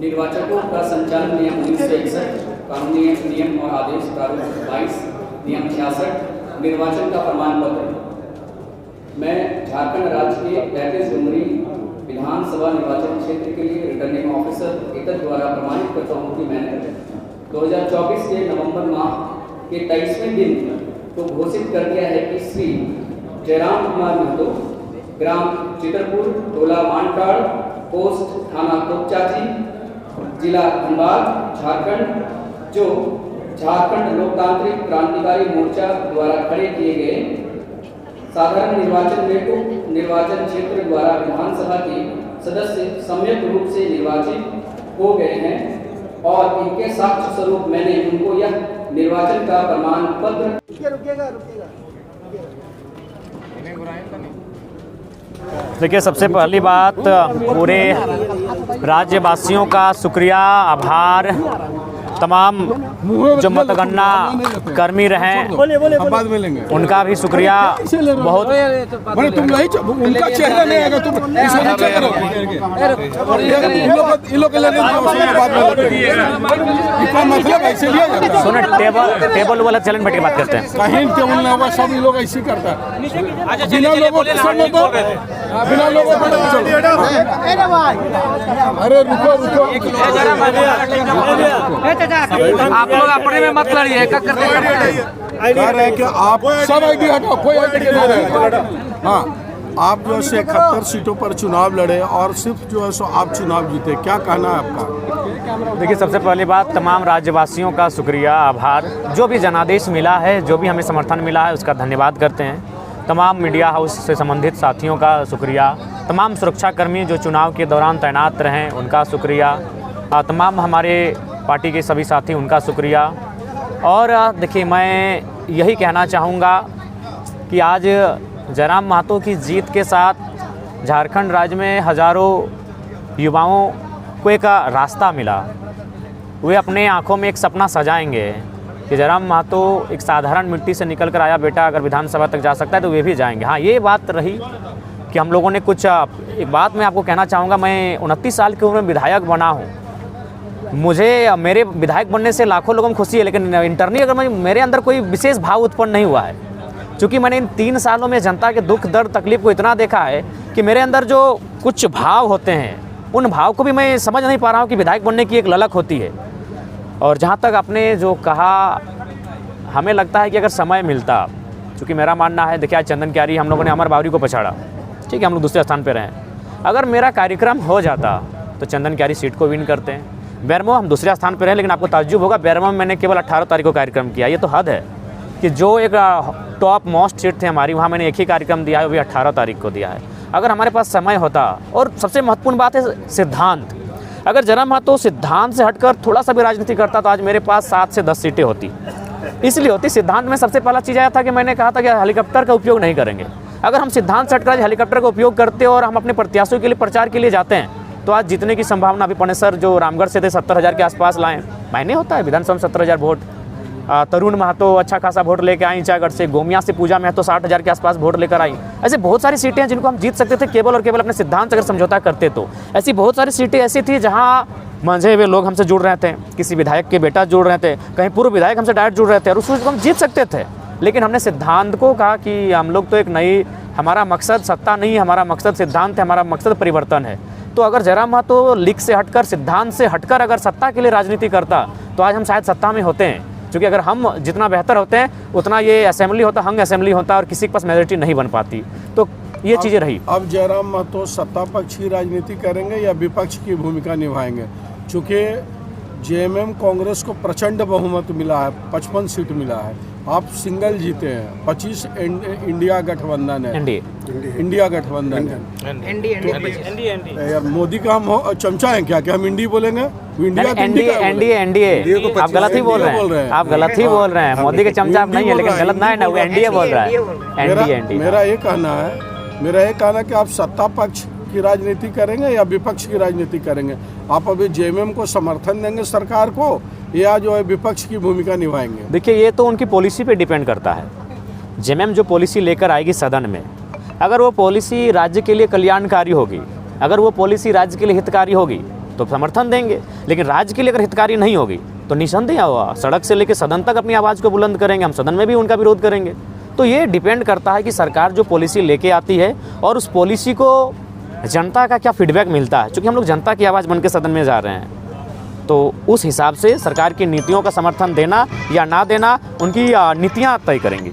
निर्वाचकों का संचालन नियम 1961, कानूनी नियम और आदेश प्रारूप 22, नियम 66, निर्वाचन का प्रमाण पत्र। मैं झारखंड राज्य के 33 डुमरी विधानसभा निर्वाचन क्षेत्र के लिए रिटर्निंग ऑफिसर एतद द्वारा प्रमाणित करता हूँ कि मैंने 2024 के नवंबर माह के 23वें दिन तो घोषित कर दिया है कि श्री जयराम कुमार महतो, ग्राम चितरपुर, टोला मानटाड़, पोस्ट थाना कोपचाची, जिला धनबाद, झारखंड, जो झारखंड लोकतांत्रिक क्रांतिकारी मोर्चा द्वारा खड़े किए गए साधारण निर्वाचन में निर्वाचन क्षेत्र द्वारा विधानसभा के सदस्य सम्यक रूप से निर्वाचित हो गए हैं और इनके साक्ष्य स्वरूप मैंने उनको यह निर्वाचन का प्रमाण पत्र। देखिए, सबसे पहली बात पूरे राज्यवासियों का शुक्रिया, आभार, तमाम जो मतगणना कर्मी रहे उनका भी शुक्रिया। बहुत तुम उनका चेहरा नहीं आएगा, तुम मतलब ऐसे लिया जाता। सुनो, टेबल वाला चलन बैठ के बात करते हैं। कहीं टेबल नहीं होगा, सब लोग ऐसे करता है बिना लोगों के सामने तो बिना लोगों अरे रुको आप लोग अपने में मत लड़िए। क्या करते हैं कि आप सब आईडी हटाओ, कोई आईडी नहीं रहे। हाँ, आप जो है 71 सीटों पर चुनाव लड़े और सिर्फ जो है सो आप चुनाव जीते, क्या कहना है आपका? देखिए, सबसे पहली बात तमाम राज्यवासियों का शुक्रिया, आभार। जो भी जनादेश मिला है, जो भी हमें समर्थन मिला है, उसका धन्यवाद करते हैं। तमाम मीडिया हाउस से संबंधित साथियों का शुक्रिया, तमाम सुरक्षाकर्मी जो चुनाव के दौरान तैनात रहें उनका शुक्रिया, तमाम हमारे पार्टी के सभी साथी उनका शुक्रिया। और देखिए, मैं यही कहना चाहूँगा कि आज जयराम महतो की जीत के साथ झारखंड राज्य में हज़ारों युवाओं को एक रास्ता मिला। वे अपने आँखों में एक सपना सजाएंगे कि जयराम महतो एक साधारण मिट्टी से निकल कर आया बेटा, अगर विधानसभा तक जा सकता है तो वे भी जाएंगे। हाँ, ये बात रही कि हम लोगों ने कुछ एक बात मैं आपको कहना चाहूँगा। मैं 29 साल की उम्र में विधायक बना हूँ। मुझे मेरे विधायक बनने से लाखों लोगों को खुशी है, लेकिन इंटरनली अगर मेरे अंदर कोई विशेष भाव उत्पन्न नहीं हुआ है, क्योंकि मैंने इन 3 सालों में जनता के दुख दर्द तकलीफ को इतना देखा है कि मेरे अंदर जो कुछ भाव होते हैं उन भाव को भी मैं समझ नहीं पा रहा हूँ कि विधायक बनने की एक ललक होती है। और जहाँ तक आपने जो कहा, हमें लगता है कि अगर समय मिलता, क्योंकि मेरा मानना है, देखिए आज चंदन क्यारी हम लोगों ने अमर बावरी को पछाड़ा, ठीक है, हम लोग दूसरे स्थान पर रहें। अगर मेरा कार्यक्रम हो जाता तो चंदन क्यारी सीट को विन करते हैं। बैरमो हम दूसरे स्थान पर हैं, लेकिन आपको ताज्जुब होगा, बैरमो में मैंने केवल 18 तारीख को कार्यक्रम किया। ये तो हद है कि जो एक टॉप मोस्ट सीट थे हमारी, वहाँ मैंने एक ही कार्यक्रम दिया है, वो भी 18 तारीख को दिया है। अगर हमारे पास समय होता, और सबसे महत्वपूर्ण बात है सिद्धांत, अगर जयराम महतो सिद्धांत से हटकर थोड़ा सा भी राजनीति करता तो आज मेरे पास 7 से 10 सीटें होती। इसलिए होती, सिद्धांत में सबसे पहला चीज़ आया था कि मैंने कहा था कि हेलीकॉप्टर का उपयोग नहीं करेंगे। अगर हम सिद्धांत से हटकर हेलीकॉप्टर का उपयोग करते और हम अपने प्रत्याशियों के लिए प्रचार के लिए जाते हैं तो आज जीतने की संभावना। अभी पनेसर जो रामगढ़ से थे 70,000 के आसपास लाएँ, मायने होता है विधानसभा में 70,000 वोट। तरुण महतो अच्छा खासा वोट लेकर आई ईचागढ़ से, गोमिया से पूजा महतो 60,000 के आसपास वोट लेकर आई। ऐसे बहुत सारी सीटें हैं जिनको हम जीत सकते थे केवल और केवल अपने सिद्धांत से अगर समझौता करते तो। ऐसी बहुत सारी सीटें ऐसी थी जहां मंझे हुए लोग हमसे जुड़ रहे थे, किसी विधायक के बेटा जुड़ रहे थे, कहीं पूर्व विधायक हमसे डायरेक्ट जुड़ रहे थे और उसको हम जीत सकते थे। लेकिन हमने सिद्धांत को कहा कि हम लोग तो एक नई, हमारा मकसद सत्ता नहीं है, हमारा मकसद सिद्धांत है, हमारा मकसद परिवर्तन है। तो अगर जयराम महतो लीक से हटकर, सिद्धांत से हटकर अगर सत्ता के लिए राजनीति करता तो आज हम शायद सत्ता में होते हैं। क्योंकि अगर हम जितना बेहतर होते हैं उतना ये असेंबली होता, हंग असेंबली होता और किसी के पास मेजोरिटी नहीं बन पाती। तो ये चीज़ें रही। अब जयराम महतो सत्ता पक्ष की राजनीति करेंगे या विपक्ष की भूमिका निभाएंगे? चूँकि जेएमएम कांग्रेस को प्रचंड बहुमत मिला है, 55 सीट मिला है, आप सिंगल जीते हैं, 25 इंडिया गठबंधन है, इंडिया गठबंधन है। यार मोदी का हम चमचा हैं क्या? हम इंडी बोलेंगे? एनडीए आप गलत ही बोल रहे हैं, आप गलत ही बोल रहे हैं। मोदी के चमचा आप नहीं है, लेकिन गलत ना है ना, वो एनडीए बोल रहा है। एनडीए मेरा ये कहना है कि आप सत्ता पक्ष की राजनीति करेंगे या विपक्ष की राजनीति करेंगे? आप अभी जेएमएम को समर्थन देंगे सरकार को या जो है विपक्ष की भूमिका निभाएंगे? देखिए, ये तो उनकी पॉलिसी पे डिपेंड करता है। जेएमएम जो पॉलिसी लेकर आएगी सदन में, अगर वो पॉलिसी राज्य के लिए कल्याणकारी होगी, अगर वो पॉलिसी राज्य के लिए हितकारी होगी, तो समर्थन देंगे, लेकिन राज्य के लिए अगर हितकारी नहीं होगी तो निसंदेह हुआ सड़क से लेकर सदन तक अपनी आवाज़ को बुलंद करेंगे, हम सदन में भी उनका विरोध करेंगे। तो ये डिपेंड करता है कि सरकार जो पॉलिसी लेके आती है और उस पॉलिसी को जनता का क्या फीडबैक मिलता है, क्योंकि हम लोग जनता की आवाज़ बन के सदन में जा रहे हैं। तो उस हिसाब से सरकार की नीतियों का समर्थन देना या ना देना उनकी नीतियाँ तय करेंगी।